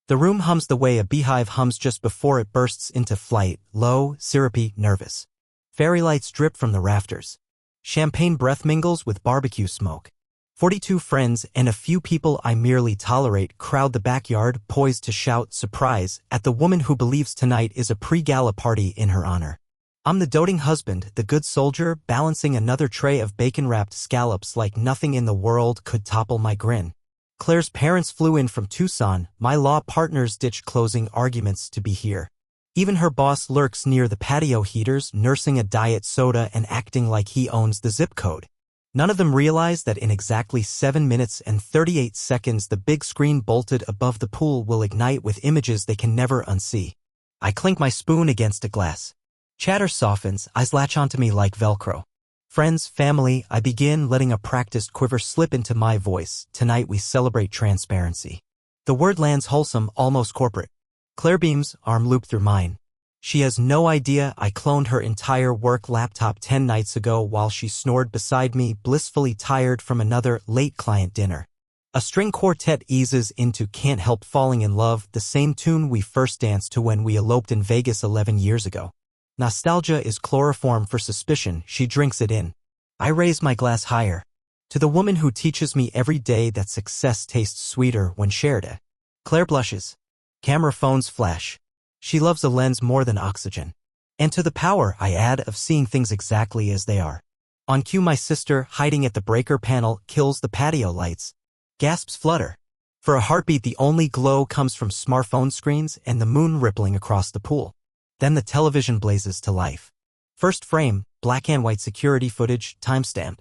The room hums the way a beehive hums just before it bursts into flight, low, syrupy, nervous. Fairy lights drip from the rafters. Champagne breath mingles with barbecue smoke. 42 friends and a few people I merely tolerate crowd the backyard, poised to shout surprise at the woman who believes tonight is a pre-gala party in her honor. I'm the doting husband, the good soldier, balancing another tray of bacon-wrapped scallops like nothing in the world could topple my grin. Claire's parents flew in from Tucson, my law partners ditched closing arguments to be here. Even her boss lurks near the patio heaters, nursing a diet soda and acting like he owns the zip code. None of them realize that in exactly 7 minutes and 38 seconds the big screen bolted above the pool will ignite with images they can never unsee. I clink my spoon against a glass. Chatter softens, eyes latch onto me like Velcro. Friends, family, I begin, letting a practiced quiver slip into my voice. Tonight we celebrate transparency. The word lands wholesome, almost corporate. Claire beams, arm looped through mine. She has no idea I cloned her entire work laptop 10 nights ago while she snored beside me, blissfully tired from another late client dinner. A string quartet eases into Can't Help Falling in Love, the same tune we first danced to when we eloped in Vegas 11 years ago. Nostalgia is chloroform for suspicion, she drinks it in. I raise my glass higher. To the woman who teaches me every day that success tastes sweeter when shared. Claire blushes. Camera phones flash. She loves a lens more than oxygen. And to the power, I add, of seeing things exactly as they are. On cue, my sister, hiding at the breaker panel, kills the patio lights. Gasps flutter. For a heartbeat, the only glow comes from smartphone screens and the moon rippling across the pool. Then the television blazes to life. First frame, black and white security footage, timestamp.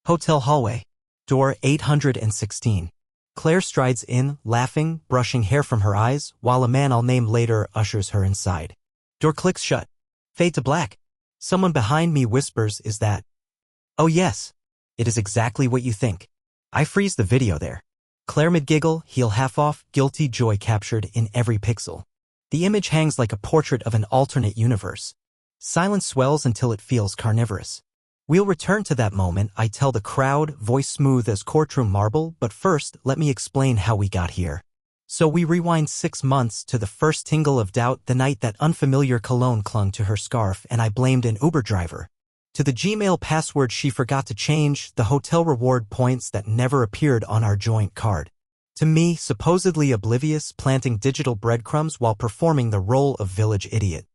Hotel hallway. Door 816. Claire strides in, laughing, brushing hair from her eyes, while a man I'll name later ushers her inside. Door clicks shut. Fade to black. Someone behind me whispers, "Is that?" Oh yes. It is exactly what you think. I freeze the video there. Claire mid-giggle, heel half off, guilty joy captured in every pixel. The image hangs like a portrait of an alternate universe. Silence swells until it feels carnivorous. We'll return to that moment, I tell the crowd, voice smooth as courtroom marble, but first, let me explain how we got here. So we rewind 6 months to the first tingle of doubt, the night that unfamiliar cologne clung to her scarf and I blamed an Uber driver. To the Gmail password she forgot to change, the hotel reward points that never appeared on our joint card. To me, supposedly oblivious, planting digital breadcrumbs while performing the role of village idiot.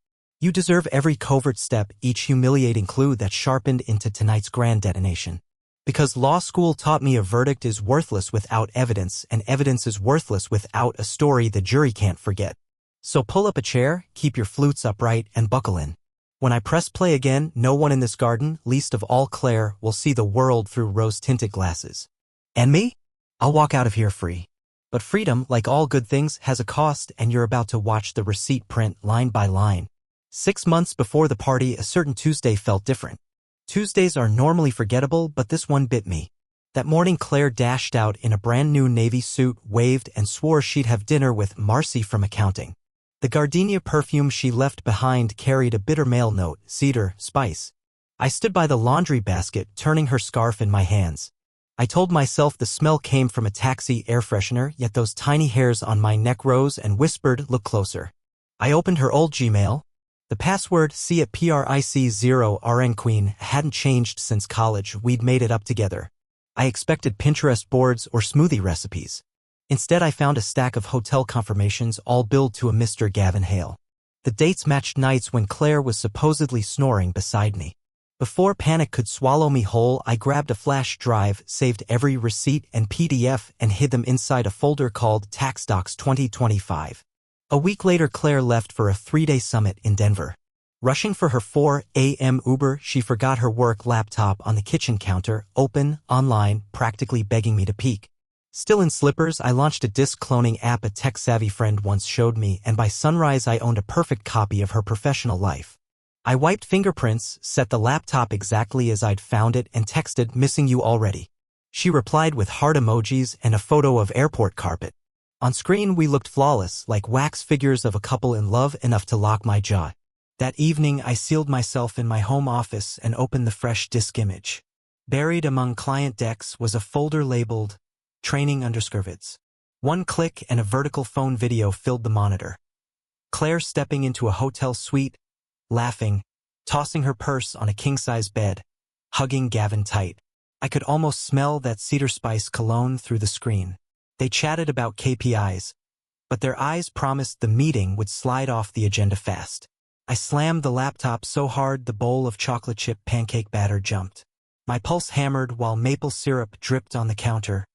You deserve every covert step, each humiliating clue that sharpened into tonight's grand detonation. Because law school taught me a verdict is worthless without evidence, and evidence is worthless without a story the jury can't forget. So pull up a chair, keep your flutes upright, and buckle in. When I press play again, no one in this garden, least of all Claire, will see the world through rose-tinted glasses. And me? I'll walk out of here free. But freedom, like all good things, has a cost, and you're about to watch the receipt print line by line. 6 months before the party, a certain Tuesday felt different. Tuesdays are normally forgettable, but this one bit me. That morning Claire dashed out in a brand new navy suit, waved, and swore she'd have dinner with Marcy from accounting. The gardenia perfume she left behind carried a bitter male note, cedar, spice. I stood by the laundry basket, turning her scarf in my hands. I told myself the smell came from a taxi air freshener, yet those tiny hairs on my neck rose and whispered, "Look closer." I opened her old Gmail. The password, C at PRIC0RN Queen, hadn't changed since college. We'd made it up together. I expected Pinterest boards or smoothie recipes. Instead, I found a stack of hotel confirmations, all billed to a Mr. Gavin Hale. The dates matched nights when Claire was supposedly snoring beside me. Before panic could swallow me whole, I grabbed a flash drive, saved every receipt and PDF, and hid them inside a folder called Tax Docs 2025. A week later, Claire left for a 3-day summit in Denver. Rushing for her 4 a.m. Uber, she forgot her work laptop on the kitchen counter, open, online, practically begging me to peek. Still in slippers, I launched a disk cloning app a tech-savvy friend once showed me, and by sunrise I owned a perfect copy of her professional life. I wiped fingerprints, set the laptop exactly as I'd found it, and texted, "Missing you already." She replied with heart emojis and a photo of airport carpet. On screen we looked flawless, like wax figures of a couple in love, enough to lock my jaw. That evening I sealed myself in my home office and opened the fresh disk image. Buried among client decks was a folder labeled Training _vids. One click and a vertical phone video filled the monitor. Claire stepping into a hotel suite, laughing, tossing her purse on a king-size bed, hugging Gavin tight. I could almost smell that cedar spice cologne through the screen. They chatted about KPIs, but their eyes promised the meeting would slide off the agenda fast. I slammed the laptop so hard the bowl of chocolate chip pancake batter jumped. My pulse hammered while maple syrup dripped on the counter,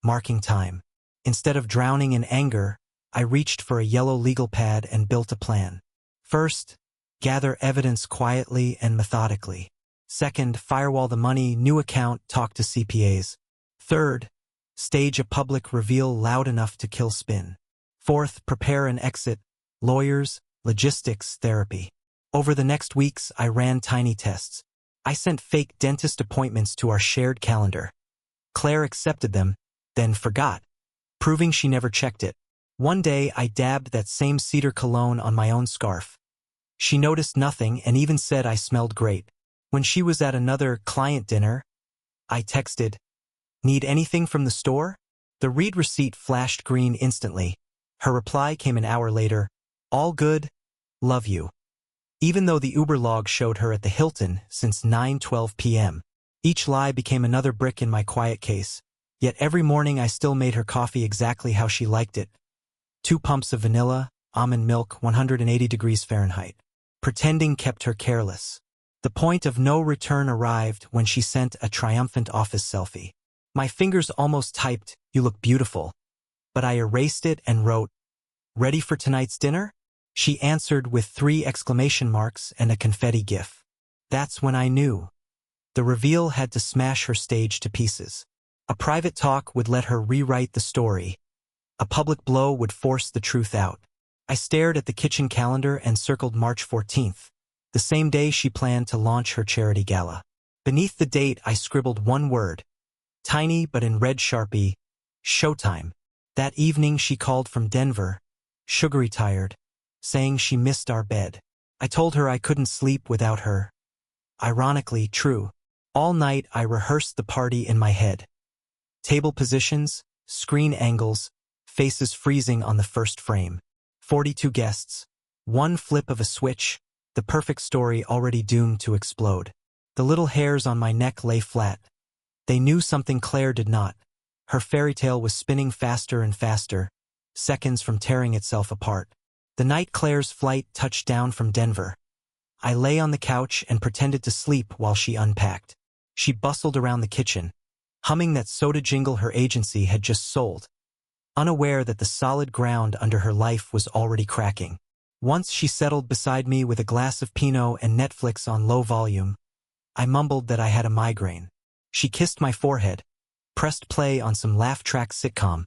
marking time. Instead of drowning in anger, I reached for a yellow legal pad and built a plan. First, gather evidence quietly and methodically. Second, firewall the money, new account, talk to CPAs. Third, stage a public reveal loud enough to kill spin. Fourth, prepare an exit, lawyers, logistics, therapy. Over the next weeks, I ran tiny tests. I sent fake dentist appointments to our shared calendar. Claire accepted them, then forgot, proving she never checked it. One day, I dabbed that same cedar cologne on my own scarf. She noticed nothing and even said I smelled great. When she was at another client dinner, I texted, "Need anything from the store?" The read receipt flashed green instantly. Her reply came an hour later, "All good, love you." Even though the Uber log showed her at the Hilton since 9:12 p.m., each lie became another brick in my quiet case. Yet every morning I still made her coffee exactly how she liked it. 2 pumps of vanilla, almond milk, 180 degrees Fahrenheit. Pretending kept her careless. The point of no return arrived when she sent a triumphant office selfie. My fingers almost typed, "You look beautiful," but I erased it and wrote, "Ready for tonight's dinner?" She answered with 3 exclamation marks and a confetti gif. That's when I knew. The reveal had to smash her stage to pieces. A private talk would let her rewrite the story. A public blow would force the truth out. I stared at the kitchen calendar and circled March 14th, the same day she planned to launch her charity gala. Beneath the date, I scribbled one word, tiny but in red Sharpie, showtime. That evening she called from Denver, sugary tired, saying she missed our bed. I told her I couldn't sleep without her. Ironically true. All night I rehearsed the party in my head. Table positions, screen angles, faces freezing on the first frame. 42 guests. One flip of a switch, the perfect story already doomed to explode. The little hairs on my neck lay flat. They knew something Claire did not. Her fairy tale was spinning faster and faster, seconds from tearing itself apart. The night Claire's flight touched down from Denver, I lay on the couch and pretended to sleep while she unpacked. She bustled around the kitchen, humming that soda jingle her agency had just sold, unaware that the solid ground under her life was already cracking. Once she settled beside me with a glass of Pinot and Netflix on low volume, I mumbled that I had a migraine. She kissed my forehead, pressed play on some laugh-track sitcom,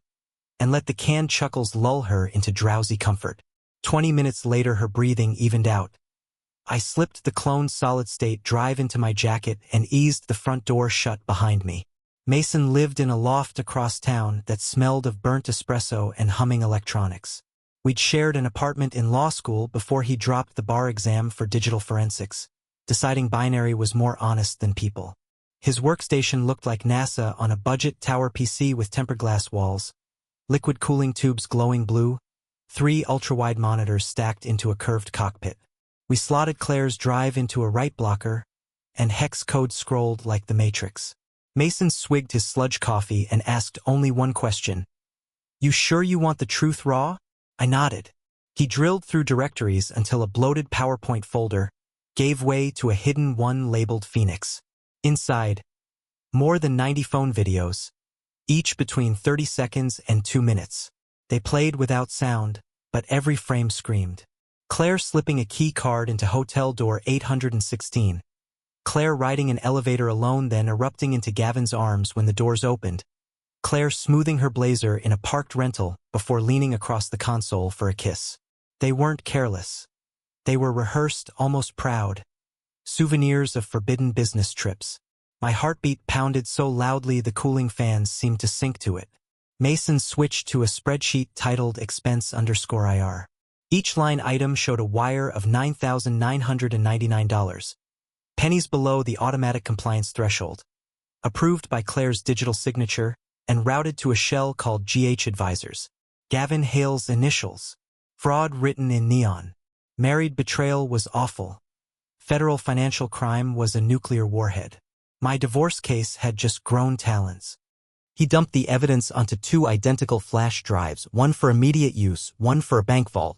and let the canned chuckles lull her into drowsy comfort. 20 minutes later her breathing evened out. I slipped the cloned solid-state drive into my jacket and eased the front door shut behind me. Mason lived in a loft across town that smelled of burnt espresso and humming electronics. We'd shared an apartment in law school before he dropped the bar exam for digital forensics, deciding binary was more honest than people. His workstation looked like NASA on a budget tower PC with tempered glass walls, liquid cooling tubes glowing blue, 3 ultra-wide monitors stacked into a curved cockpit. We slotted Claire's drive into a write blocker, and hex code scrolled like the Matrix. Mason swigged his sludge coffee and asked only one question. "You sure you want the truth raw?" I nodded. He drilled through directories until a bloated PowerPoint folder gave way to a hidden one labeled Phoenix. Inside, more than 90 phone videos, each between 30 seconds and 2 minutes. They played without sound, but every frame screamed. Claire slipping a key card into hotel door 816. Claire riding an elevator alone, then erupting into Gavin's arms when the doors opened. Claire smoothing her blazer in a parked rental before leaning across the console for a kiss. They weren't careless. They were rehearsed, almost proud. Souvenirs of forbidden business trips. My heartbeat pounded so loudly the cooling fans seemed to sink to it. Mason switched to a spreadsheet titled expense_IR. Each line item showed a wire of $9,999, pennies below the automatic compliance threshold. Approved by Claire's digital signature, and routed to a shell called GH Advisors. Gavin Hale's initials. Fraud written in neon. Married betrayal was awful. Federal financial crime was a nuclear warhead. My divorce case had just grown talons. He dumped the evidence onto 2 identical flash drives, one for immediate use, one for a bank vault.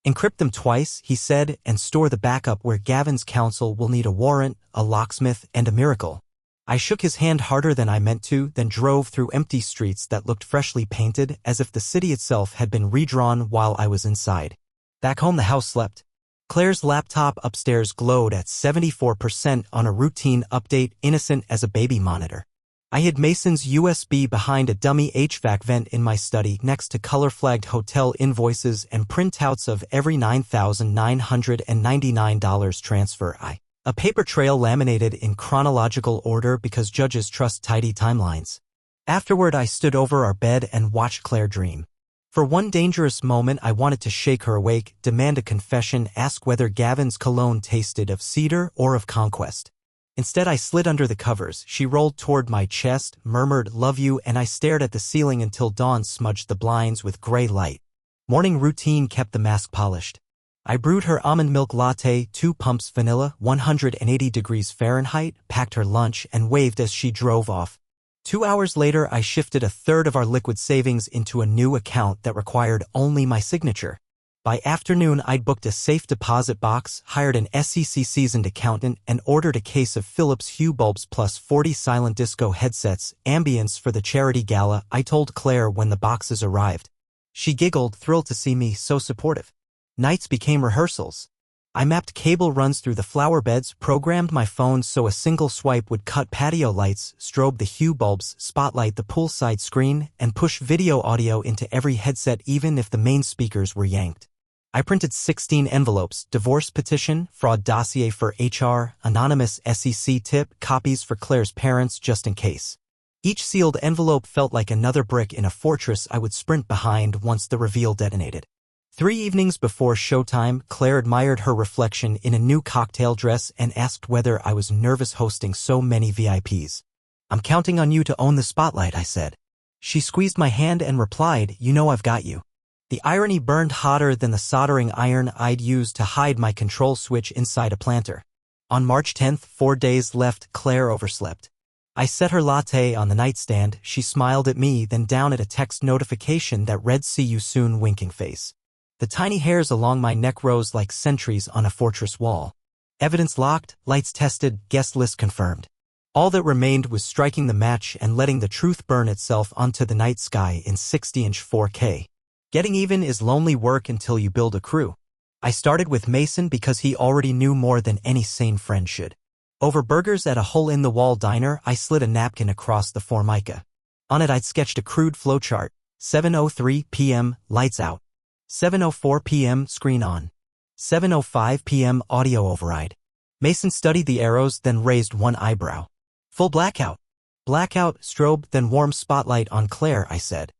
Encrypt them twice, he said, and store the backup where Gavin's counsel will need a warrant, a locksmith, and a miracle. I shook his hand harder than I meant to, then drove through empty streets that looked freshly painted, as if the city itself had been redrawn while I was inside. Back home the house slept. Claire's laptop upstairs glowed at 74% on a routine update, innocent as a baby monitor. I hid Mason's USB behind a dummy HVAC vent in my study next to color-flagged hotel invoices and printouts of every $9,999 transfer. A paper trail laminated in chronological order because judges trust tidy timelines. Afterward, I stood over our bed and watched Claire dream. For one dangerous moment, I wanted to shake her awake, demand a confession, ask whether Gavin's cologne tasted of cedar or of conquest. Instead, I slid under the covers. She rolled toward my chest, murmured, "Love you," and I stared at the ceiling until dawn smudged the blinds with gray light. Morning routine kept the mask polished. I brewed her almond milk latte, 2 pumps vanilla, 180 degrees Fahrenheit, packed her lunch, and waved as she drove off. 2 hours later, I shifted a third of our liquid savings into a new account that required only my signature. By afternoon, I'd booked a safe deposit box, hired an SEC-seasoned accountant, and ordered a case of Philips Hue bulbs plus 40 silent disco headsets, ambience for the charity gala. I told Claire when the boxes arrived. She giggled, thrilled to see me so supportive. Nights became rehearsals. I mapped cable runs through the flower beds, programmed my phone so a single swipe would cut patio lights, strobe the Hue bulbs, spotlight the poolside screen, and push video audio into every headset even if the main speakers were yanked. I printed 16 envelopes, divorce petition, fraud dossier for HR, anonymous SEC tip, copies for Claire's parents just in case. Each sealed envelope felt like another brick in a fortress I would sprint behind once the reveal detonated. 3 evenings before showtime, Claire admired her reflection in a new cocktail dress and asked whether I was nervous hosting so many VIPs. "I'm counting on you to own the spotlight," I said. She squeezed my hand and replied, "You know I've got you." The irony burned hotter than the soldering iron I'd used to hide my control switch inside a planter. On March 10th, 4 days left, Claire overslept. I set her latte on the nightstand. She smiled at me, then down at a text notification that read, "See you soon," winking face. The tiny hairs along my neck rose like sentries on a fortress wall. Evidence locked, lights tested, guest list confirmed. All that remained was striking the match and letting the truth burn itself onto the night sky in 60-inch 4K. Getting even is lonely work until you build a crew. I started with Mason because he already knew more than any sane friend should. Over burgers at a hole-in-the-wall diner, I slid a napkin across the Formica. On it I'd sketched a crude flowchart. 7:03 p.m., lights out. 7:04 p.m., screen on. 7:05 p.m., audio override. Mason studied the arrows, then raised one eyebrow. Full blackout. Blackout, strobe, then warm spotlight on Claire, I said.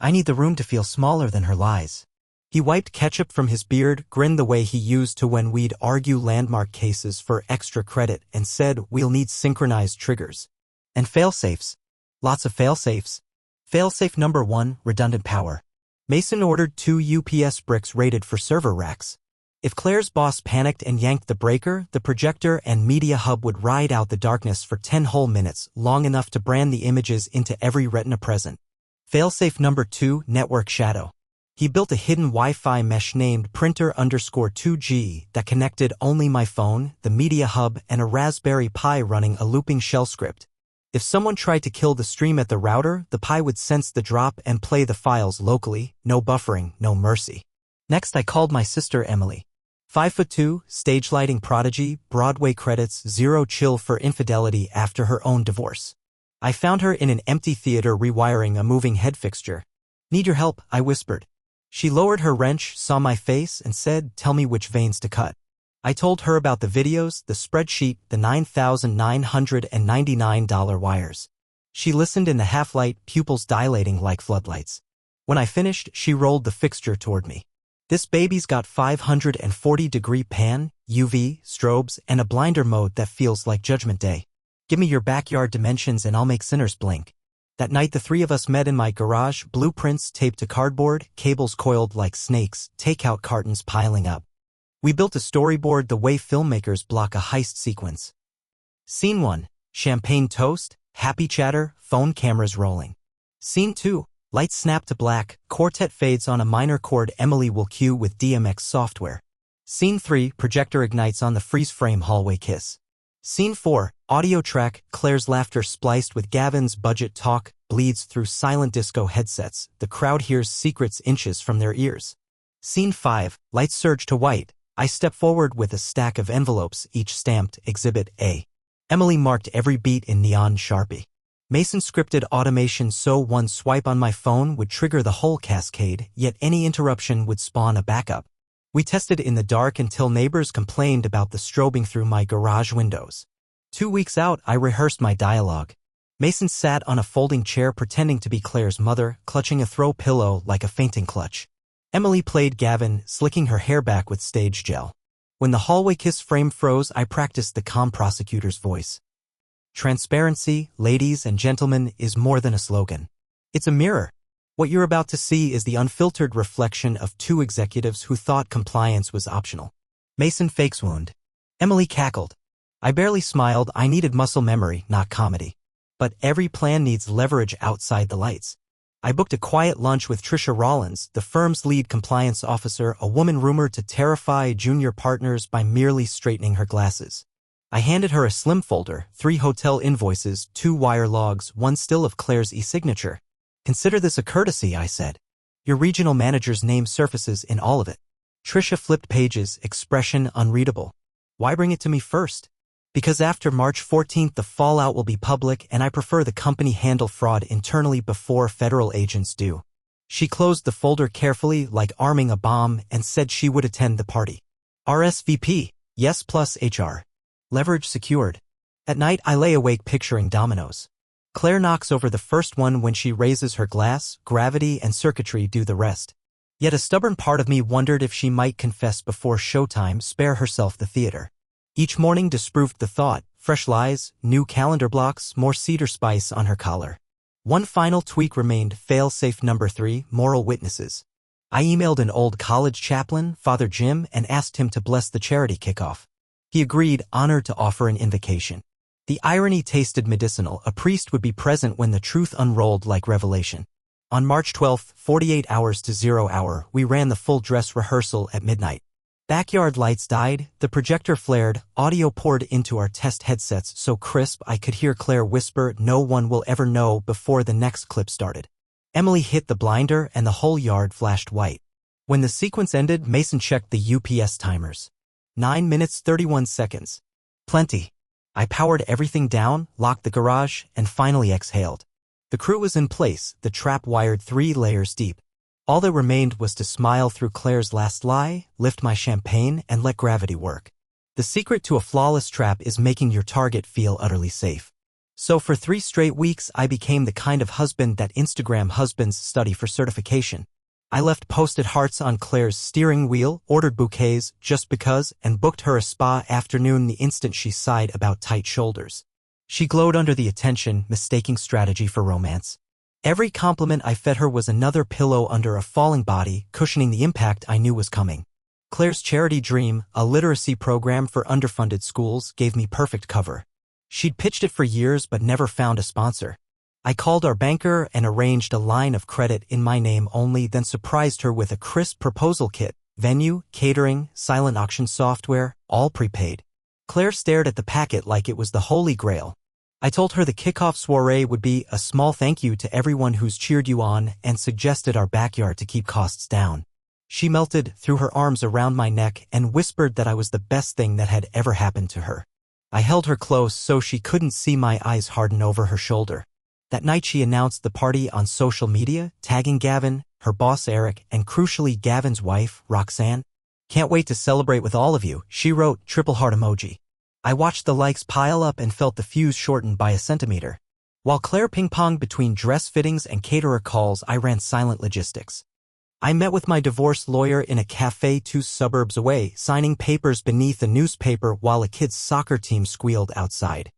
I need the room to feel smaller than her lies. He wiped ketchup from his beard, grinned the way he used to when we'd argue landmark cases for extra credit, and said, "We'll need synchronized triggers. And fail-safes. Lots of fail-safes. Fail-safe number 1, redundant power." Mason ordered 2 UPS bricks rated for server racks. If Claire's boss panicked and yanked the breaker, the projector and media hub would ride out the darkness for 10 whole minutes, long enough to brand the images into every retina present. Failsafe number 2, network shadow. He built a hidden Wi-Fi mesh named printer_2G that connected only my phone, the media hub, and a Raspberry Pi running a looping shell script. If someone tried to kill the stream at the router, the Pi would sense the drop and play the files locally, no buffering, no mercy. Next I called my sister Emily. 5'2", stage lighting prodigy, Broadway credits, zero chill for infidelity after her own divorce. I found her in an empty theater rewiring a moving head fixture. "Need your help," I whispered. She lowered her wrench, saw my face, and said, "Tell me which veins to cut." I told her about the videos, the spreadsheet, the $9,999 wires. She listened in the half-light, pupils dilating like floodlights. When I finished, she rolled the fixture toward me. "This baby's got 540-degree pan, UV, strobes, and a blinder mode that feels like Judgment Day. Give me your backyard dimensions and I'll make sinners blink." That night the three of us met in my garage, blueprints taped to cardboard, cables coiled like snakes, takeout cartons piling up. We built a storyboard the way filmmakers block a heist sequence. Scene 1. Champagne toast, happy chatter, phone cameras rolling. Scene 2. Lights snap to black, quartet fades on a minor chord Emily will cue with DMX software. Scene 3. Projector ignites on the freeze-frame hallway kiss. Scene 4. Audio track, Claire's laughter spliced with Gavin's budget talk, bleeds through silent disco headsets. The crowd hears secrets inches from their ears. Scene 5. Lights surge to white. I step forward with a stack of envelopes, each stamped Exhibit A. Emily marked every beat in neon Sharpie. Mason scripted automation so one swipe on my phone would trigger the whole cascade, yet any interruption would spawn a backup. We tested in the dark until neighbors complained about the strobing through my garage windows. 2 weeks out, I rehearsed my dialogue. Mason sat on a folding chair pretending to be Claire's mother, clutching a throw pillow like a fainting clutch. Emily played Gavin, slicking her hair back with stage gel. When the hallway kiss frame froze, I practiced the calm prosecutor's voice. Transparency, ladies and gentlemen, is more than a slogan. It's a mirror. What you're about to see is the unfiltered reflection of two executives who thought compliance was optional. Mason fakes wound. Emily cackled. I barely smiled. I needed muscle memory, not comedy. But every plan needs leverage outside the lights. I booked a quiet lunch with Trisha Rollins, the firm's lead compliance officer, a woman rumored to terrify junior partners by merely straightening her glasses. I handed her a slim folder, 3 hotel invoices, 2 wire logs, 1 still of Claire's e-signature. Consider this a courtesy, I said. Your regional manager's name surfaces in all of it. Trisha flipped pages, expression unreadable. Why bring it to me first? Because after March 14th the fallout will be public and I prefer the company handle fraud internally before federal agents do. She closed the folder carefully like arming a bomb and said she would attend the party. RSVP, yes plus HR. Leverage secured. At night I lay awake picturing dominoes. Claire knocks over the first one when she raises her glass, gravity and circuitry do the rest. Yet a stubborn part of me wondered if she might confess before showtime, spare herself the theater. Each morning disproved the thought, fresh lies, new calendar blocks, more cedar spice on her collar. One final tweak remained, fail-safe number 3, moral witnesses. I emailed an old college chaplain, Father Jim, and asked him to bless the charity kickoff. He agreed, honored to offer an invocation. The irony tasted medicinal. A priest would be present when the truth unrolled like revelation. On March 12th, 48 hours to 0 hour, we ran the full dress rehearsal at midnight. Backyard lights died, the projector flared, audio poured into our test headsets so crisp I could hear Claire whisper, "No one will ever know," before the next clip started. Emily hit the blinder and the whole yard flashed white. When the sequence ended, Mason checked the UPS timers. 9 minutes 31 seconds. Plenty. I powered everything down, locked the garage, and finally exhaled. The crew was in place, the trap wired 3 layers deep. All that remained was to smile through Claire's last lie, lift my champagne, and let gravity work. The secret to a flawless trap is making your target feel utterly safe. So for 3 straight weeks I became the kind of husband that Instagram husbands study for certification. I left post-it hearts on Claire's steering wheel, ordered bouquets just because, and booked her a spa afternoon the instant she sighed about tight shoulders. She glowed under the attention, mistaking strategy for romance. Every compliment I fed her was another pillow under a falling body, cushioning the impact I knew was coming. Claire's charity dream, a literacy program for underfunded schools, gave me perfect cover. She'd pitched it for years but never found a sponsor. I called our banker and arranged a line of credit in my name only, then surprised her with a crisp proposal kit, venue, catering, silent auction software, all prepaid. Claire stared at the packet like it was the Holy Grail. I told her the kickoff soiree would be a small thank you to everyone who's cheered you on and suggested our backyard to keep costs down. She melted, threw her arms around my neck, and whispered that I was the best thing that had ever happened to her. I held her close so she couldn't see my eyes harden over her shoulder. That night she announced the party on social media, tagging Gavin, her boss Eric, and crucially Gavin's wife, Roxanne. "Can't wait to celebrate with all of you," she wrote, triple heart emoji. I watched the likes pile up and felt the fuse shorten by a centimeter. While Claire ping-ponged between dress fittings and caterer calls, I ran silent logistics. I met with my divorce lawyer in a cafe 2 suburbs away, signing papers beneath a newspaper while a kid's soccer team squealed outside.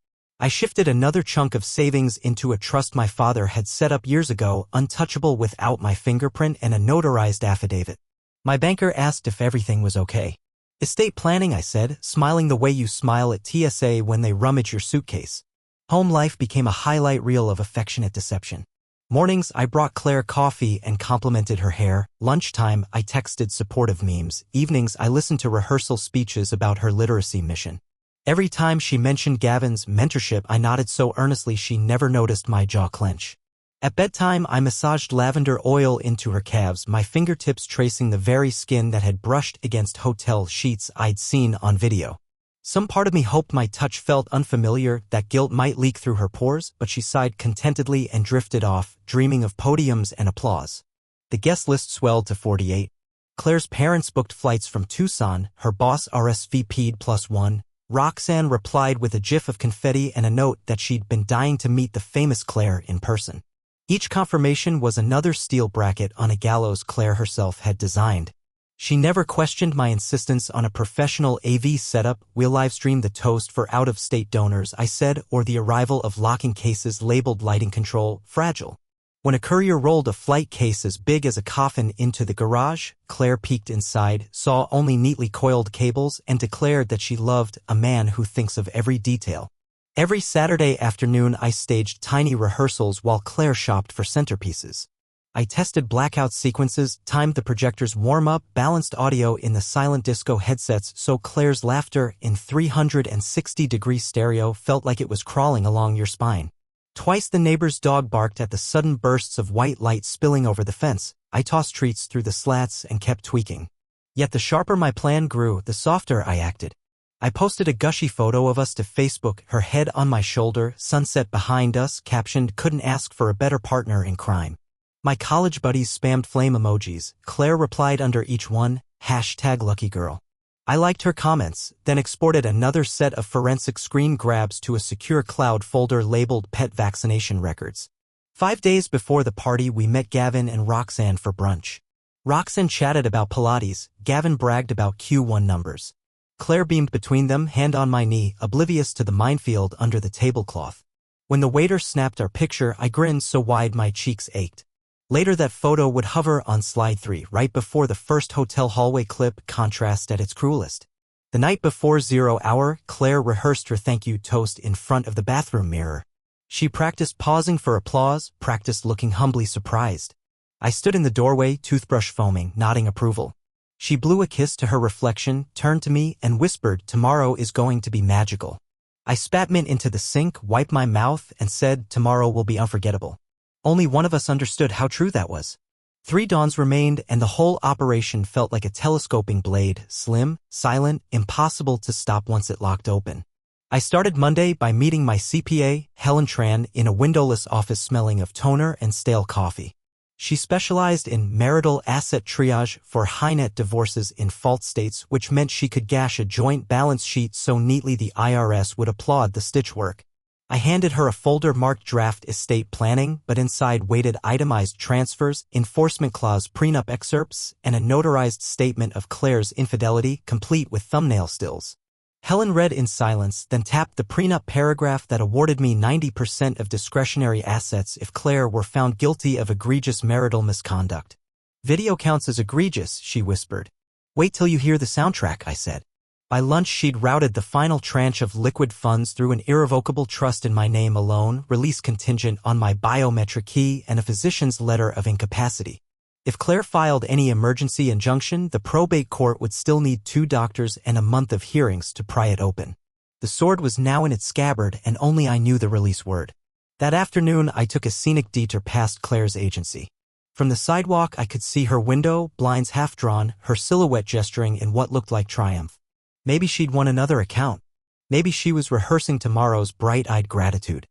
I shifted another chunk of savings into a trust my father had set up years ago, untouchable without my fingerprint and a notarized affidavit. My banker asked if everything was okay. Estate planning, I said, smiling the way you smile at TSA when they rummage your suitcase. Home life became a highlight reel of affectionate deception. Mornings, I brought Claire coffee and complimented her hair. Lunchtime, I texted supportive memes. Evenings, I listened to rehearsal speeches about her literacy mission. Every time she mentioned Gavin's mentorship, I nodded so earnestly she never noticed my jaw clench. At bedtime, I massaged lavender oil into her calves, my fingertips tracing the very skin that had brushed against hotel sheets I'd seen on video. Some part of me hoped my touch felt unfamiliar, that guilt might leak through her pores, but she sighed contentedly and drifted off, dreaming of podiums and applause. The guest list swelled to 48. Claire's parents booked flights from Tucson, her boss RSVP'd +1. Roxanne replied with a gif of confetti and a note that she'd been dying to meet the famous Claire in person. Each confirmation was another steel bracket on a gallows Claire herself had designed. She never questioned my insistence on a professional AV setup. We'll livestream the toast for out-of-state donors, I said, or the arrival of locking cases labeled lighting control, fragile. When a courier rolled a flight case as big as a coffin into the garage, Claire peeked inside, saw only neatly coiled cables, and declared that she loved a man who thinks of every detail. Every Saturday afternoon I staged tiny rehearsals while Claire shopped for centerpieces. I tested blackout sequences, timed the projector's warm-up, balanced audio in the silent disco headsets so Claire's laughter in 360-degree stereo felt like it was crawling along your spine. Twice the neighbor's dog barked at the sudden bursts of white light spilling over the fence. I tossed treats through the slats and kept tweaking. Yet the sharper my plan grew, the softer I acted. I posted a gushy photo of us to Facebook, her head on my shoulder, sunset behind us, captioned, "Couldn't ask for a better partner in crime." My college buddies spammed flame emojis. Claire replied under each one, #LuckyGirl. I liked her comments, then exported another set of forensic screen grabs to a secure cloud folder labeled pet vaccination records. 5 days before the party, we met Gavin and Roxanne for brunch. Roxanne chatted about Pilates, Gavin bragged about Q1 numbers. Claire beamed between them, hand on my knee, oblivious to the minefield under the tablecloth. When the waiter snapped our picture, I grinned so wide my cheeks ached. Later that photo would hover on slide 3, right before the first hotel hallway clip, contrast at its cruelest. The night before 0 hour, Claire rehearsed her thank you toast in front of the bathroom mirror. She practiced pausing for applause, practiced looking humbly surprised. I stood in the doorway, toothbrush foaming, nodding approval. She blew a kiss to her reflection, turned to me, and whispered, "Tomorrow is going to be magical." I spat mint into the sink, wiped my mouth, and said, "Tomorrow will be unforgettable." Only one of us understood how true that was. 3 dawns remained, and the whole operation felt like a telescoping blade, slim, silent, impossible to stop once it locked open. I started Monday by meeting my CPA, Helen Tran, in a windowless office smelling of toner and stale coffee. She specialized in marital asset triage for high-net divorces in fault states, which meant she could gash a joint balance sheet so neatly the IRS would applaud the stitchwork. I handed her a folder marked draft estate planning, but inside waited itemized transfers, enforcement clause prenup excerpts, and a notarized statement of Claire's infidelity, complete with thumbnail stills. Helen read in silence, then tapped the prenup paragraph that awarded me 90% of discretionary assets if Claire were found guilty of egregious marital misconduct. "Video counts as egregious," she whispered. "Wait till you hear the soundtrack," I said. By lunch, she'd routed the final tranche of liquid funds through an irrevocable trust in my name alone, release contingent on my biometric key, and a physician's letter of incapacity. If Claire filed any emergency injunction, the probate court would still need 2 doctors and a month of hearings to pry it open. The sword was now in its scabbard, and only I knew the release word. That afternoon, I took a scenic detour past Claire's agency. From the sidewalk, I could see her window, blinds half drawn, her silhouette gesturing in what looked like triumph. Maybe she'd won another account. Maybe she was rehearsing tomorrow's bright-eyed gratitude.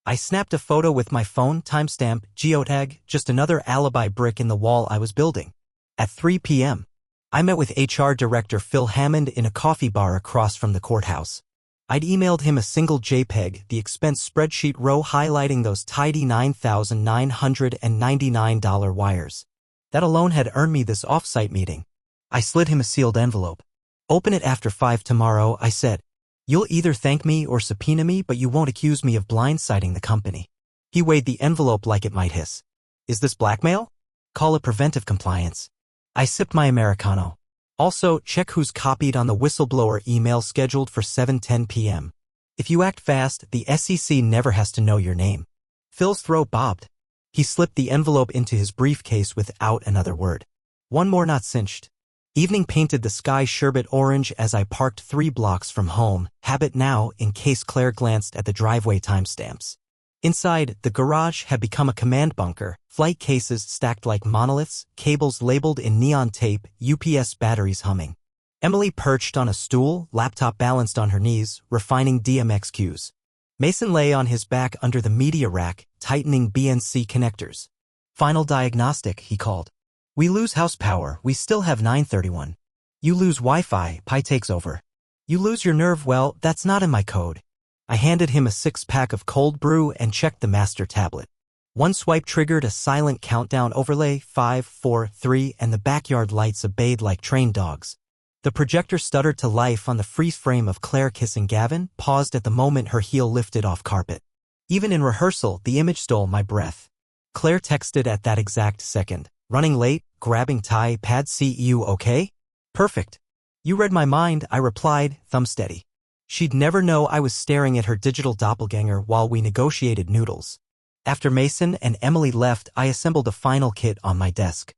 I snapped a photo with my phone, timestamp, geotag, just another alibi brick in the wall I was building. At 3 p.m., I met with HR Director Phil Hammond in a coffee bar across from the courthouse. I'd emailed him a single JPEG, the expense spreadsheet row highlighting those tidy $9,999 wires. That alone had earned me this off-site meeting. I slid him a sealed envelope. "Open it after 5 tomorrow," I said. You'll either thank me or subpoena me, but you won't accuse me of blindsiding the company. He weighed the envelope like it might hiss. Is this blackmail? Call it preventive compliance. I sipped my Americano. Also, check who's copied on the whistleblower email scheduled for 7:10 p.m. If you act fast, the SEC never has to know your name. Phil's throat bobbed. He slipped the envelope into his briefcase without another word. One more knot cinched. Evening painted the sky sherbet orange as I parked 3 blocks from home, habit now in case Claire glanced at the driveway timestamps. Inside, the garage had become a command bunker, flight cases stacked like monoliths, cables labeled in neon tape, UPS batteries humming. Emily perched on a stool, laptop balanced on her knees, refining DMX cues. Mason lay on his back under the media rack, tightening BNC connectors. Final diagnostic, he called. We lose house power, we still have 931. You lose Wi-Fi, Pi takes over. You lose your nerve, well, that's not in my code. I handed him a 6-pack of cold brew and checked the master tablet. One swipe triggered a silent countdown overlay, 5, 4, 3, and the backyard lights obeyed like trained dogs. The projector stuttered to life on the freeze frame of Claire kissing Gavin, paused at the moment her heel lifted off carpet. Even in rehearsal, the image stole my breath. Claire texted at that exact second. Running late, grabbing tie, pad, see you okay? Perfect. You read my mind, I replied, thumb steady. She'd never know I was staring at her digital doppelganger while we negotiated noodles. After Mason and Emily left, I assembled a final kit on my desk.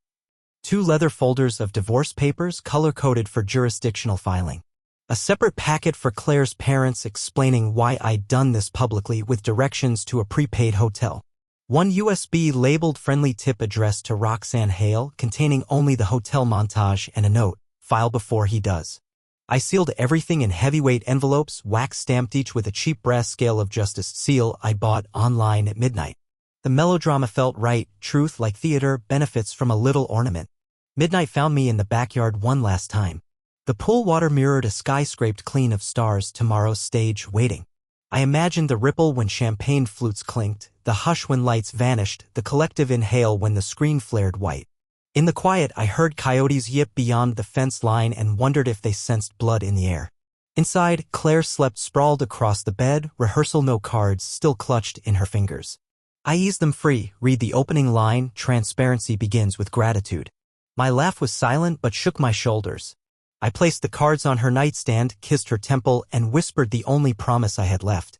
2 leather folders of divorce papers color-coded for jurisdictional filing. A separate packet for Claire's parents explaining why I'd done this publicly with directions to a prepaid hotel. 1 USB labeled friendly tip addressed to Roxanne Hale containing only the hotel montage and a note, file before he does. I sealed everything in heavyweight envelopes, wax-stamped each with a cheap brass scale of justice seal I bought online at midnight. The melodrama felt right, truth like theater benefits from a little ornament. Midnight found me in the backyard one last time. The pool water mirrored a sky scraped clean of stars, tomorrow's stage waiting. I imagined the ripple when champagne flutes clinked, the hush when lights vanished, the collective inhale when the screen flared white. In the quiet, I heard coyotes yip beyond the fence line and wondered if they sensed blood in the air. Inside, Claire slept sprawled across the bed, rehearsal note cards still clutched in her fingers. I eased them free, read the opening line, transparency begins with gratitude. My laugh was silent but shook my shoulders. I placed the cards on her nightstand, kissed her temple, and whispered the only promise I had left.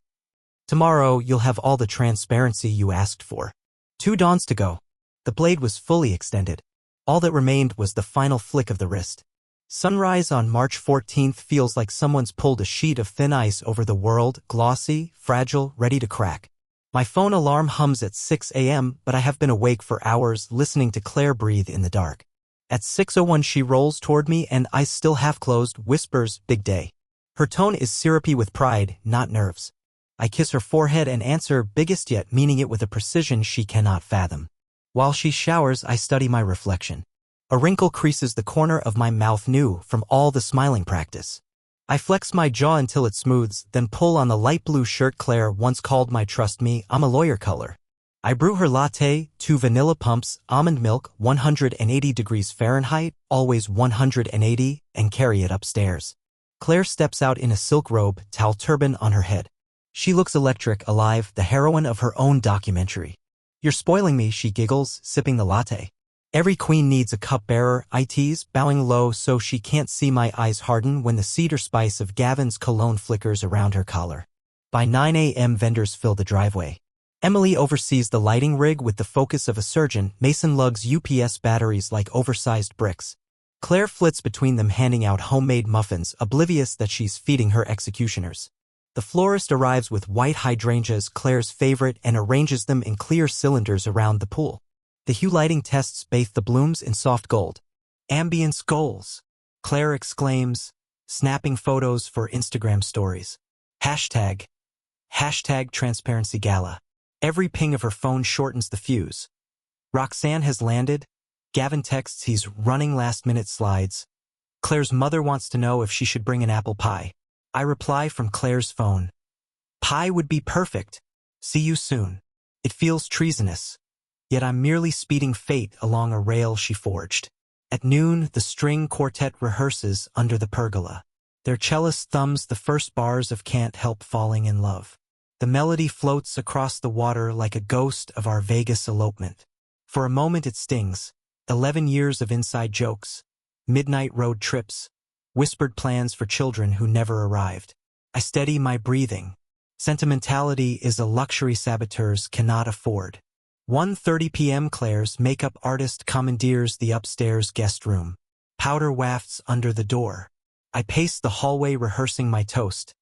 Tomorrow, you'll have all the transparency you asked for. 2 dawns to go. The blade was fully extended. All that remained was the final flick of the wrist. Sunrise on March 14th feels like someone's pulled a sheet of thin ice over the world, glossy, fragile, ready to crack. My phone alarm hums at 6 a.m., but I have been awake for hours listening to Claire breathe in the dark. At 6:01 she rolls toward me and eyes still half closed, whispers, big day. Her tone is syrupy with pride, not nerves. I kiss her forehead and answer, biggest yet, meaning it with a precision she cannot fathom. While she showers, I study my reflection. A wrinkle creases the corner of my mouth new from all the smiling practice. I flex my jaw until it smooths, then pull on the light blue shirt Claire once called my trust me, I'm a lawyer color. I brew her latte, 2 vanilla pumps, almond milk, 180 degrees Fahrenheit, always 180, and carry it upstairs. Claire steps out in a silk robe, towel turban on her head. She looks electric, alive, the heroine of her own documentary. You're spoiling me, she giggles, sipping the latte. Every queen needs a cupbearer, I tease, bowing low so she can't see my eyes harden when the cedar spice of Gavin's cologne flickers around her collar. By 9 a.m. vendors fill the driveway. Emily oversees the lighting rig with the focus of a surgeon. Mason lugs UPS batteries like oversized bricks. Claire flits between them handing out homemade muffins, oblivious that she's feeding her executioners. The florist arrives with white hydrangeas, Claire's favorite, and arranges them in clear cylinders around the pool. The hue lighting tests bathe the blooms in soft gold. Ambience goals, Claire exclaims, snapping photos for Instagram stories. Hashtag Transparency Gala. Every ping of her phone shortens the fuse. Roxanne has landed. Gavin texts he's running last-minute slides. Claire's mother wants to know if she should bring an apple pie. I reply from Claire's phone. Pie would be perfect. See you soon. It feels treasonous. Yet I'm merely speeding fate along a rail she forged. At noon, the string quartet rehearses under the pergola. Their cellist thumbs the first bars of Can't Help Falling in Love. The melody floats across the water like a ghost of our Vegas elopement. For a moment it stings. 11 years of inside jokes, midnight road trips, whispered plans for children who never arrived. I steady my breathing. Sentimentality is a luxury saboteurs cannot afford. 1:30 p.m. Claire's makeup artist commandeers the upstairs guest room. Powder wafts under the door. I pace the hallway rehearsing my toast.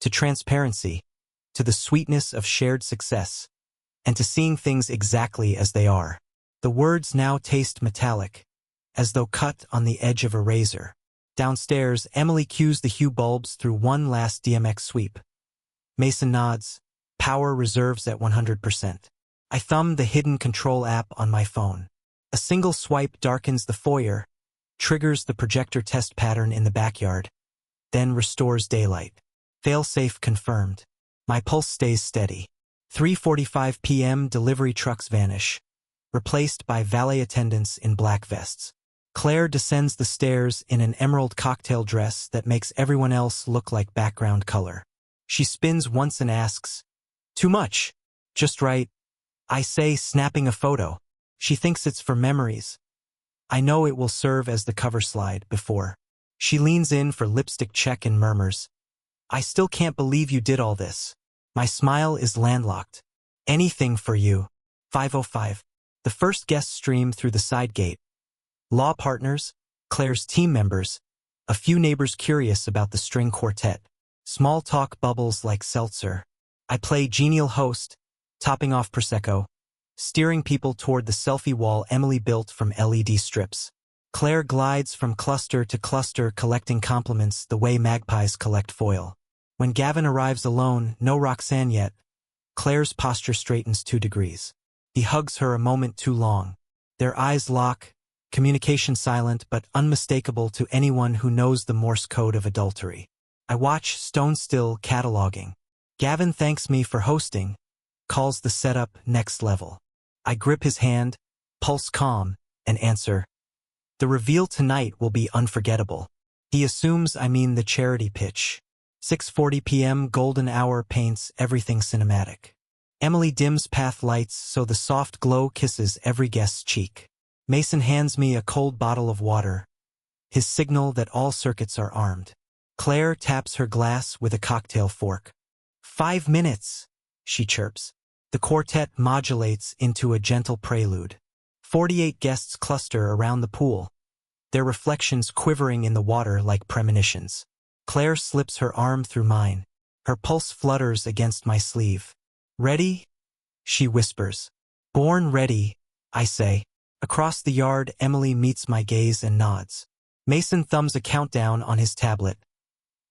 To transparency, to the sweetness of shared success, and to seeing things exactly as they are. The words now taste metallic, as though cut on the edge of a razor. Downstairs, Emily cues the hue bulbs through one last DMX sweep. Mason nods. Power reserves at 100%. I thumb the hidden control app on my phone. A single swipe darkens the foyer, triggers the projector test pattern in the backyard, then restores daylight. Failsafe confirmed. My pulse stays steady. 3:45 p.m. delivery trucks vanish, replaced by valet attendants in black vests. Claire descends the stairs in an emerald cocktail dress that makes everyone else look like background color. She spins once and asks, "Too much?" "Just right," I say, snapping a photo. She thinks it's for memories. I know it will serve as the cover slide before. She leans in for lipstick check and murmurs, "I still can't believe you did all this." My smile is landlocked. "Anything for you." 5:05. The first guests stream through the side gate. Law partners, Claire's team members, a few neighbors curious about the string quartet. Small talk bubbles like seltzer. I play genial host, topping off Prosecco, steering people toward the selfie wall Emily built from LED strips. Claire glides from cluster to cluster collecting compliments the way magpies collect foil. When Gavin arrives alone, no Roxanne yet, Claire's posture straightens 2 degrees. He hugs her a moment too long. Their eyes lock, communication silent but unmistakable to anyone who knows the Morse code of adultery. I watch stone still cataloging. Gavin thanks me for hosting, calls the setup next level. I grip his hand, pulse calm, and answer, "The reveal tonight will be unforgettable." He assumes I mean the charity pitch. 6:40 p.m. golden hour paints everything cinematic. Emily dims path lights so the soft glow kisses every guest's cheek. Mason hands me a cold bottle of water, his signal that all circuits are armed. Claire taps her glass with a cocktail fork. 5 minutes, she chirps. The quartet modulates into a gentle prelude. 48 guests cluster around the pool, their reflections quivering in the water like premonitions. Claire slips her arm through mine. Her pulse flutters against my sleeve. "Ready?" she whispers. "Born ready," I say. Across the yard, Emily meets my gaze and nods. Mason thumbs a countdown on his tablet.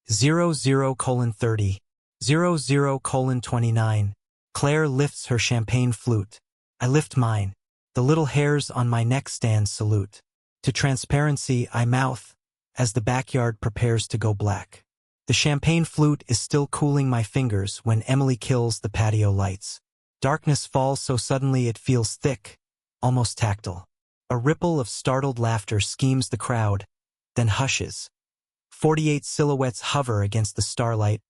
00:30, 00:29. Claire lifts her champagne flute. I lift mine. The little hairs on my neck stand salute. To transparency, I mouth, as the backyard prepares to go black. The champagne flute is still cooling my fingers when Emily kills the patio lights. Darkness falls so suddenly it feels thick, almost tactile. A ripple of startled laughter schemes the crowd, then hushes. 48 silhouettes hover against the starlight,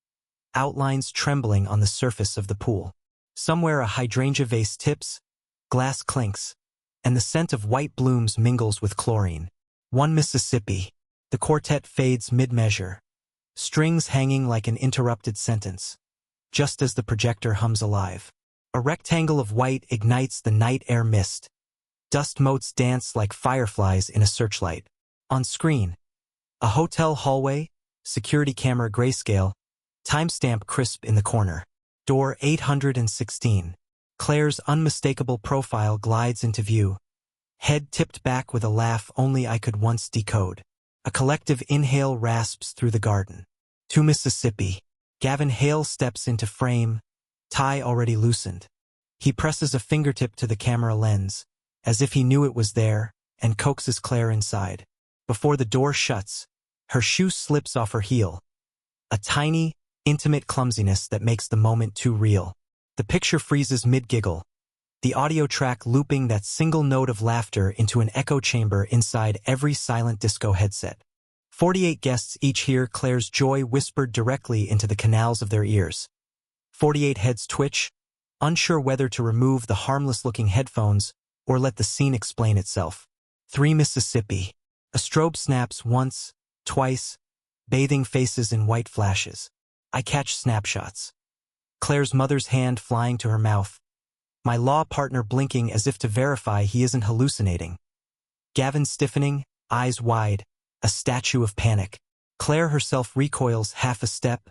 outlines trembling on the surface of the pool. Somewhere a hydrangea vase tips, glass clinks, and the scent of white blooms mingles with chlorine. 1 Mississippi. The quartet fades mid-measure, strings hanging like an interrupted sentence, just as the projector hums alive. A rectangle of white ignites the night air mist. Dust motes dance like fireflies in a searchlight. On screen, a hotel hallway, security camera grayscale, timestamp crisp in the corner. Door 816. Claire's unmistakable profile glides into view. Head tipped back with a laugh only I could once decode. A collective inhale rasps through the garden. 2 Mississippi. Gavin Hale steps into frame, tie already loosened. He presses a fingertip to the camera lens, as if he knew it was there, and coaxes Claire inside. Before the door shuts, her shoe slips off her heel. A tiny, intimate clumsiness that makes the moment too real. The picture freezes mid-giggle, the audio track looping that single note of laughter into an echo chamber inside every silent disco headset. 48 guests each hear Claire's joy whispered directly into the canals of their ears. 48 heads twitch, unsure whether to remove the harmless-looking headphones or let the scene explain itself. 3 Mississippi. A strobe snaps once, twice, bathing faces in white flashes. I catch snapshots. Claire's mother's hand flying to her mouth. My law partner blinking as if to verify he isn't hallucinating. Gavin stiffening, eyes wide, a statue of panic. Claire herself recoils half a step,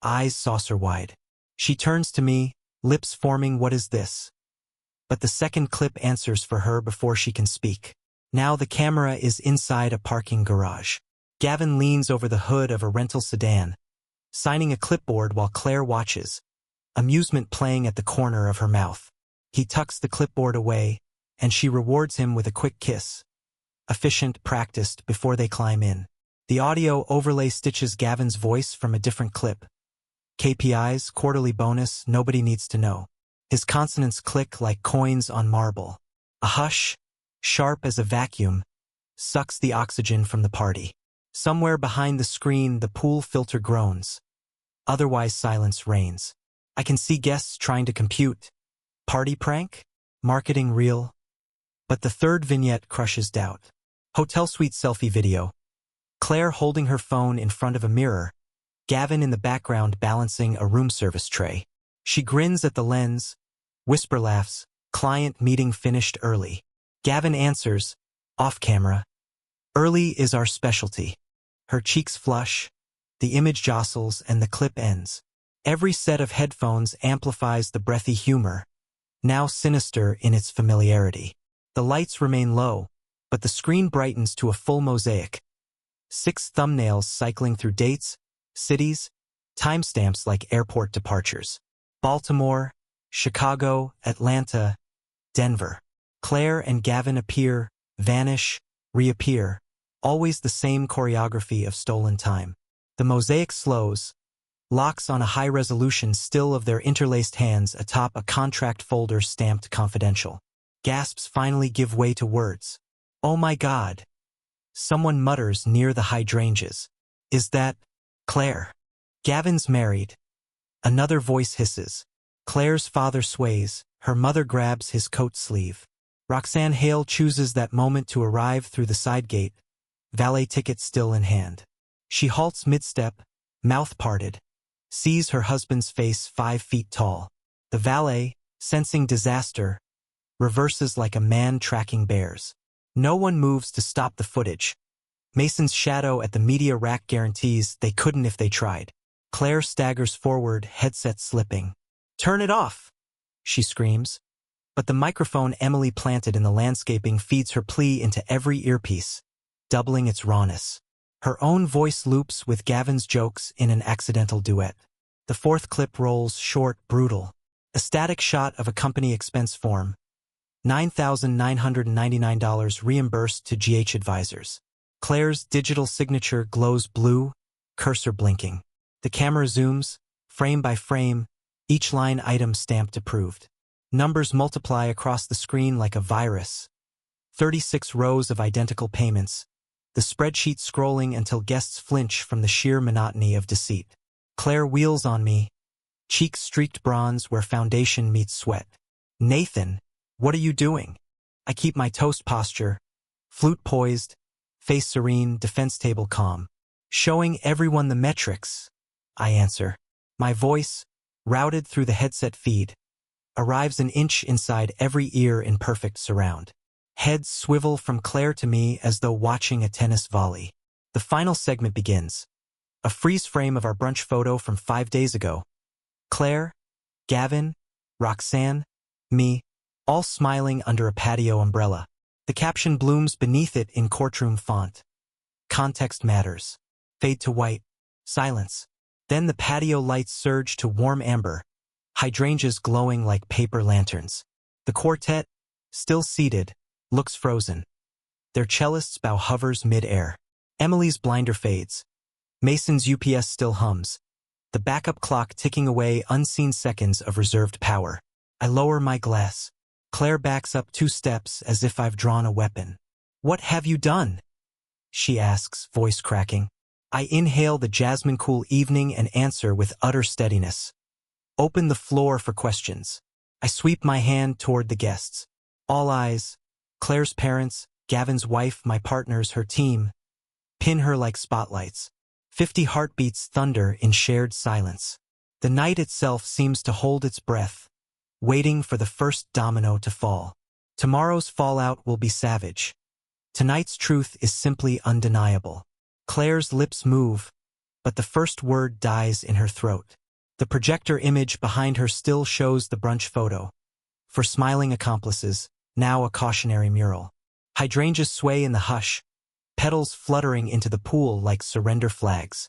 eyes saucer-wide. She turns to me, lips forming "What is this?" But the second clip answers for her before she can speak. Now the camera is inside a parking garage. Gavin leans over the hood of a rental sedan, signing a clipboard while Claire watches, amusement playing at the corner of her mouth. He tucks the clipboard away, and she rewards him with a quick kiss. Efficient, practiced, before they climb in. The audio overlay stitches Gavin's voice from a different clip. KPIs, quarterly bonus, nobody needs to know. His consonants click like coins on marble. A hush, sharp as a vacuum, sucks the oxygen from the party. Somewhere behind the screen, the pool filter groans. Otherwise, silence reigns. I can see guests trying to compute. Party prank? Marketing real? But the third vignette crushes doubt. Hotel suite selfie video. Claire holding her phone in front of a mirror. Gavin in the background balancing a room service tray. She grins at the lens. Whisper laughs. Client meeting finished early. Gavin answers, off camera. Early is our specialty. Her cheeks flush. The image jostles and the clip ends. Every set of headphones amplifies the breathy humor, now sinister in its familiarity. The lights remain low, but the screen brightens to a full mosaic. 6 thumbnails cycling through dates, cities, timestamps like airport departures. Baltimore, Chicago, Atlanta, Denver. Claire and Gavin appear, vanish, reappear. Always the same choreography of stolen time. The mosaic slows, locks on a high-resolution still of their interlaced hands atop a contract folder stamped confidential. Gasps finally give way to words. Oh my God. Someone mutters near the hydrangeas. Is that Claire? Gavin's married. Another voice hisses. Claire's father sways. Her mother grabs his coat sleeve. Roxanne Hale chooses that moment to arrive through the side gate, valet ticket still in hand. She halts mid-step, mouth parted, sees her husband's face 5 feet tall. The valet, sensing disaster, reverses like a man tracking bears. No one moves to stop the footage. Mason's shadow at the media rack guarantees they couldn't if they tried. Claire staggers forward, headset slipping. "Turn it off!" she screams. But the microphone Emily planted in the landscaping feeds her plea into every earpiece, doubling its rawness. Her own voice loops with Gavin's jokes in an accidental duet. The fourth clip rolls short, brutal. A static shot of a company expense form. $9,999 reimbursed to GH advisors. Claire's digital signature glows blue, cursor blinking. The camera zooms, frame by frame, each line item stamped approved. Numbers multiply across the screen like a virus. 36 rows of identical payments, the spreadsheet scrolling until guests flinch from the sheer monotony of deceit. Claire wheels on me, cheeks streaked bronze where foundation meets sweat. "Nathan, what are you doing?" I keep my toast posture, flute poised, face serene, defense table calm. "Showing everyone the metrics," I answer. My voice, routed through the headset feed, arrives an inch inside every ear in perfect surround. Heads swivel from Claire to me as though watching a tennis volley. The final segment begins. A freeze frame of our brunch photo from 5 days ago. Claire, Gavin, Roxanne, me, all smiling under a patio umbrella. The caption blooms beneath it in courtroom font. Context matters. Fade to white. Silence. Then the patio lights surge to warm amber, hydrangeas glowing like paper lanterns. The quartet, still seated, looks frozen. Their cellist's bow hovers mid-air. Emily's blinder fades. Mason's UPS still hums. The backup clock ticking away unseen seconds of reserved power. I lower my glass. Claire backs up 2 steps as if I've drawn a weapon. "What have you done?" she asks, voice cracking. I inhale the jasmine-cool evening and answer with utter steadiness. Open the floor for questions. I sweep my hand toward the guests. All eyes. Claire's parents, Gavin's wife, my partners, her team. Pin her like spotlights. 50 heartbeats thunder in shared silence. The night itself seems to hold its breath, waiting for the first domino to fall. Tomorrow's fallout will be savage. Tonight's truth is simply undeniable. Claire's lips move, but the first word dies in her throat. The projector image behind her still shows the brunch photo. For smiling accomplices, now a cautionary mural. Hydrangeas sway in the hush, petals fluttering into the pool like surrender flags.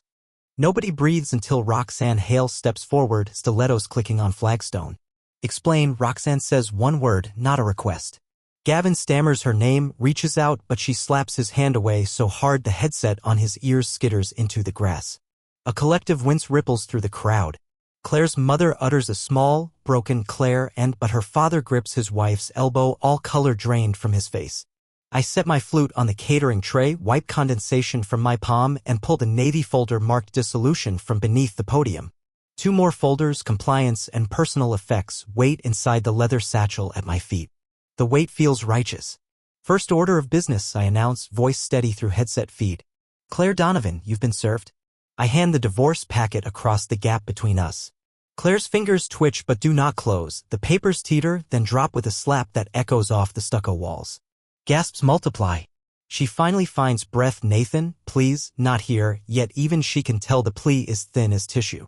Nobody breathes until Roxanne Hale steps forward, stilettos clicking on flagstone. Explain, Roxanne says one word, not a request. Gavin stammers her name, reaches out, but she slaps his hand away so hard the headset on his ears skitters into the grass. A collective wince ripples through the crowd. Claire's mother utters a small, broken Claire but her father grips his wife's elbow, all color drained from his face. I set my flute on the catering tray, wipe condensation from my palm, and pull the navy folder marked dissolution from beneath the podium. 2 more folders, compliance and personal effects, wait inside the leather satchel at my feet. The wait feels righteous. First order of business, I announce, voice steady through headset feed. Claire Donovan, you've been served. I hand the divorce packet across the gap between us. Claire's fingers twitch but do not close. The papers teeter, then drop with a slap that echoes off the stucco walls. Gasps multiply. She finally finds breath. Nathan, please, not here, yet even she can tell the plea is thin as tissue.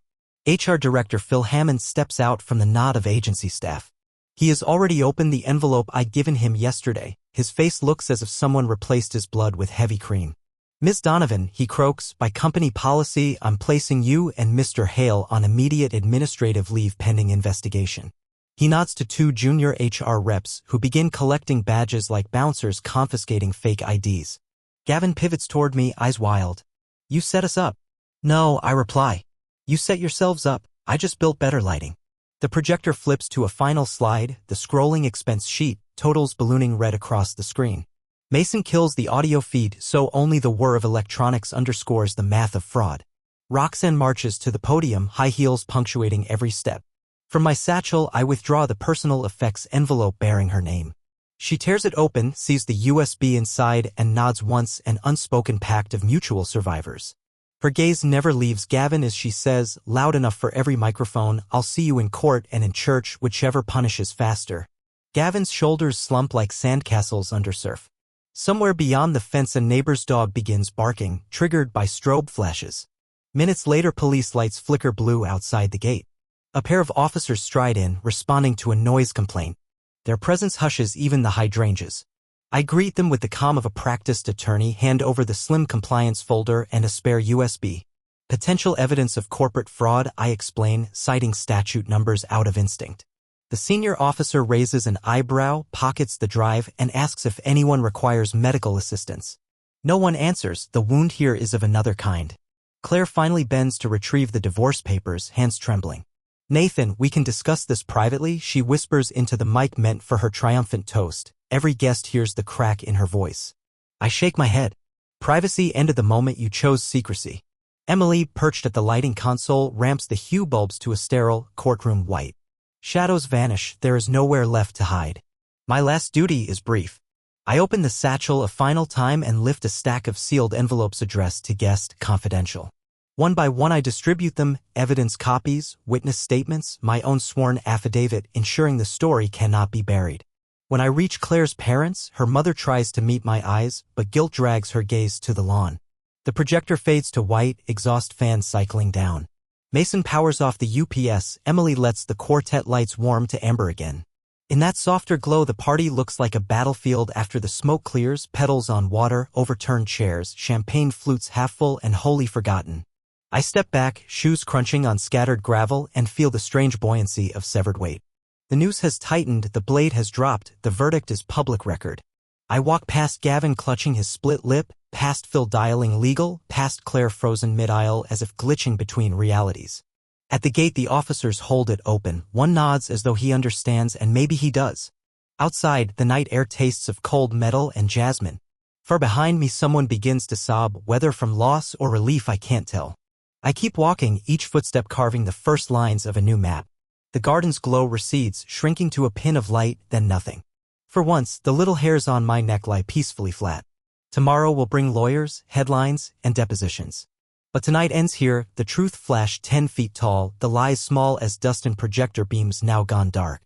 HR Director Phil Hammond steps out from the knot of agency staff. He has already opened the envelope I'd given him yesterday. His face looks as if someone replaced his blood with heavy cream. Ms. Donovan, he croaks, by company policy, I'm placing you and Mr. Hale on immediate administrative leave pending investigation. He nods to 2 junior HR reps who begin collecting badges like bouncers confiscating fake IDs. Gavin pivots toward me, eyes wild. You set us up. No, I reply. You set yourselves up. I just built better lighting. The projector flips to a final slide, the scrolling expense sheet, totals ballooning red across the screen. Mason kills the audio feed so only the whir of electronics underscores the math of fraud. Roxanne marches to the podium, high heels punctuating every step. From my satchel, I withdraw the personal effects envelope bearing her name. She tears it open, sees the USB inside, and nods once, an unspoken pact of mutual survivors. Her gaze never leaves Gavin as she says, loud enough for every microphone, I'll see you in court and in church, whichever punishes faster. Gavin's shoulders slump like sandcastles under surf. Somewhere beyond the fence a neighbor's dog begins barking, triggered by strobe flashes. Minutes later police lights flicker blue outside the gate. A pair of officers stride in, responding to a noise complaint. Their presence hushes even the hydrangeas. I greet them with the calm of a practiced attorney, hand over the slim compliance folder and a spare USB. Potential evidence of corporate fraud, I explain, citing statute numbers out of instinct. The senior officer raises an eyebrow, pockets the drive, and asks if anyone requires medical assistance. No one answers, the wound here is of another kind. Claire finally bends to retrieve the divorce papers, hands trembling. Nathan, we can discuss this privately, she whispers into the mic meant for her triumphant toast. Every guest hears the crack in her voice. I shake my head. Privacy ended the moment you chose secrecy. Emily, perched at the lighting console, ramps the hue bulbs to a sterile, courtroom white. Shadows vanish, there is nowhere left to hide. My last duty is brief. I open the satchel a final time and lift a stack of sealed envelopes addressed to guest, confidential. One by one I distribute them, evidence copies, witness statements, my own sworn affidavit, ensuring the story cannot be buried. When I reach Claire's parents, her mother tries to meet my eyes, but guilt drags her gaze to the lawn. The projector fades to white, exhaust fan cycling down. Mason powers off the UPS, Emily lets the quartet lights warm to amber again. In that softer glow the party looks like a battlefield after the smoke clears, petals on water, overturned chairs, champagne flutes half full and wholly forgotten. I step back, shoes crunching on scattered gravel, and feel the strange buoyancy of severed weight. The noose has tightened, the blade has dropped, the verdict is public record. I walk past Gavin clutching his split lip, past Phil dialing legal, past Claire frozen mid-aisle as if glitching between realities. At the gate the officers hold it open, one nods as though he understands and maybe he does. Outside, the night air tastes of cold metal and jasmine. Far behind me someone begins to sob, whether from loss or relief I can't tell. I keep walking, each footstep carving the first lines of a new map. The garden's glow recedes, shrinking to a pin of light, then nothing. For once, the little hairs on my neck lie peacefully flat. Tomorrow will bring lawyers, headlines, and depositions. But tonight ends here, the truth flashed 10 feet tall, the lies small as dust and projector beams now gone dark.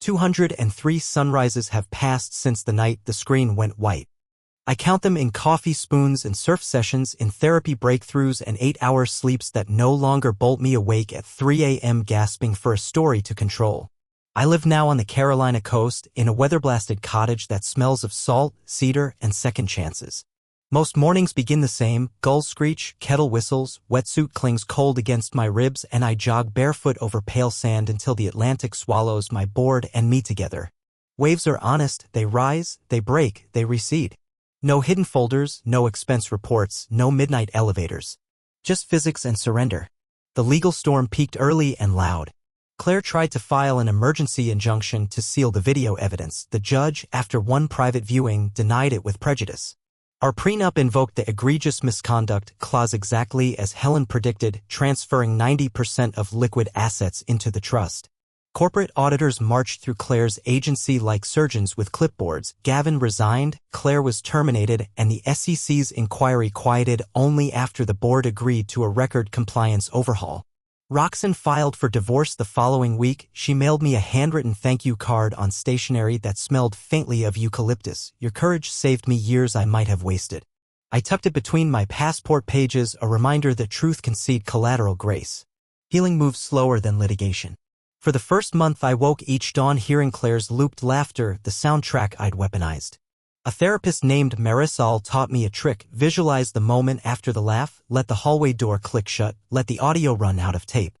203 sunrises have passed since the night the screen went white. I count them in coffee spoons and surf sessions, in therapy breakthroughs and 8-hour sleeps that no longer bolt me awake at 3 a.m. gasping for a story to control. I live now on the Carolina coast, in a weather-blasted cottage that smells of salt, cedar, and second chances. Most mornings begin the same, gulls screech, kettle whistles, wetsuit clings cold against my ribs, and I jog barefoot over pale sand until the Atlantic swallows my board and me together. Waves are honest, they rise, they break, they recede. No hidden folders, no expense reports, no midnight elevators. Just physics and surrender. The legal storm peaked early and loud. Claire tried to file an emergency injunction to seal the video evidence. The judge, after one private viewing, denied it with prejudice. Our prenup invoked the egregious misconduct clause exactly as Helen predicted, transferring 90% of liquid assets into the trust. Corporate auditors marched through Claire's agency like surgeons with clipboards. Gavin resigned, Claire was terminated, and the SEC's inquiry quieted only after the board agreed to a record compliance overhaul. Roxanne filed for divorce the following week. She mailed me a handwritten thank you card on stationery that smelled faintly of eucalyptus. Your courage saved me years I might have wasted. I tucked it between my passport pages, a reminder that truth can cede collateral grace. Healing moves slower than litigation. For the first month I woke each dawn hearing Claire's looped laughter, the soundtrack I'd weaponized. A therapist named Marisol taught me a trick: visualize the moment after the laugh, let the hallway door click shut, let the audio run out of tape.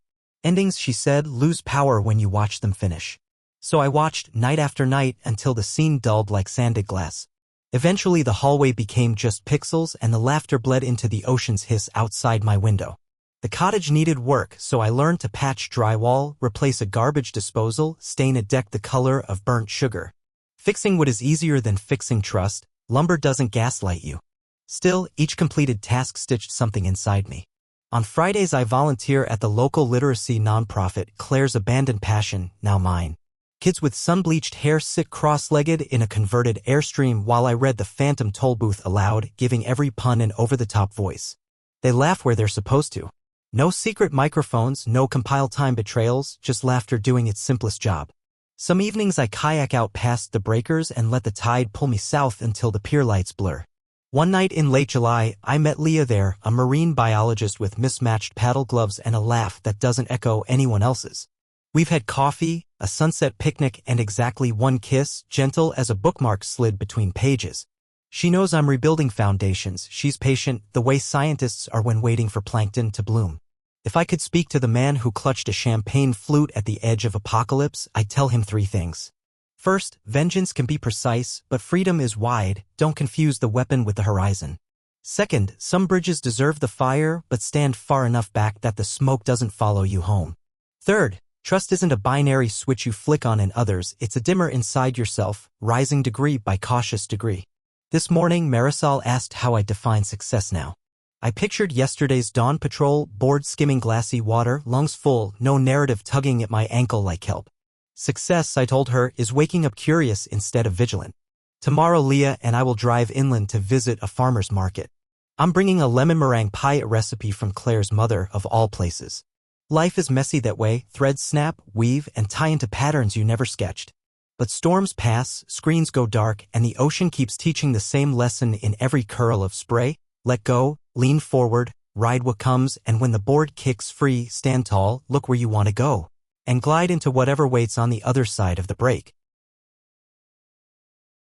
Endings, she said, lose power when you watch them finish. So I watched, night after night, until the scene dulled like sanded glass. Eventually the hallway became just pixels and the laughter bled into the ocean's hiss outside my window. The cottage needed work, so I learned to patch drywall, replace a garbage disposal, stain a deck the color of burnt sugar. Fixing what is easier than fixing trust. Lumber doesn't gaslight you. Still, each completed task stitched something inside me. On Fridays I volunteer at the local literacy nonprofit, Claire's abandoned passion, now mine. Kids with sun-bleached hair sit cross-legged in a converted Airstream while I read the Phantom Tollbooth aloud, giving every pun an over-the-top voice. They laugh where they're supposed to. No secret microphones, no compile-time betrayals, just laughter doing its simplest job. Some evenings I kayak out past the breakers and let the tide pull me south until the pier lights blur. One night in late July, I met Leah there, a marine biologist with mismatched paddle gloves and a laugh that doesn't echo anyone else's. We've had coffee, a sunset picnic, and exactly one kiss, gentle as a bookmark slid between pages. She knows I'm rebuilding foundations. She's patient, the way scientists are when waiting for plankton to bloom. If I could speak to the man who clutched a champagne flute at the edge of apocalypse, I'd tell him 3 things. First, vengeance can be precise, but freedom is wide. Don't confuse the weapon with the horizon. Second, some bridges deserve the fire, but stand far enough back that the smoke doesn't follow you home. Third, trust isn't a binary switch you flick on in others, it's a dimmer inside yourself, rising degree by cautious degree. This morning, Marisol asked how I define success now. I pictured yesterday's dawn patrol, board skimming glassy water, lungs full, no narrative tugging at my ankle like kelp. Success, I told her, is waking up curious instead of vigilant. Tomorrow Leah and I will drive inland to visit a farmer's market. I'm bringing a lemon meringue pie recipe from Claire's mother, of all places. Life is messy that way, threads snap, weave, and tie into patterns you never sketched. But storms pass, screens go dark, and the ocean keeps teaching the same lesson in every curl of spray. Let go, lean forward, ride what comes, and when the board kicks free, stand tall, look where you want to go, and glide into whatever waits on the other side of the break.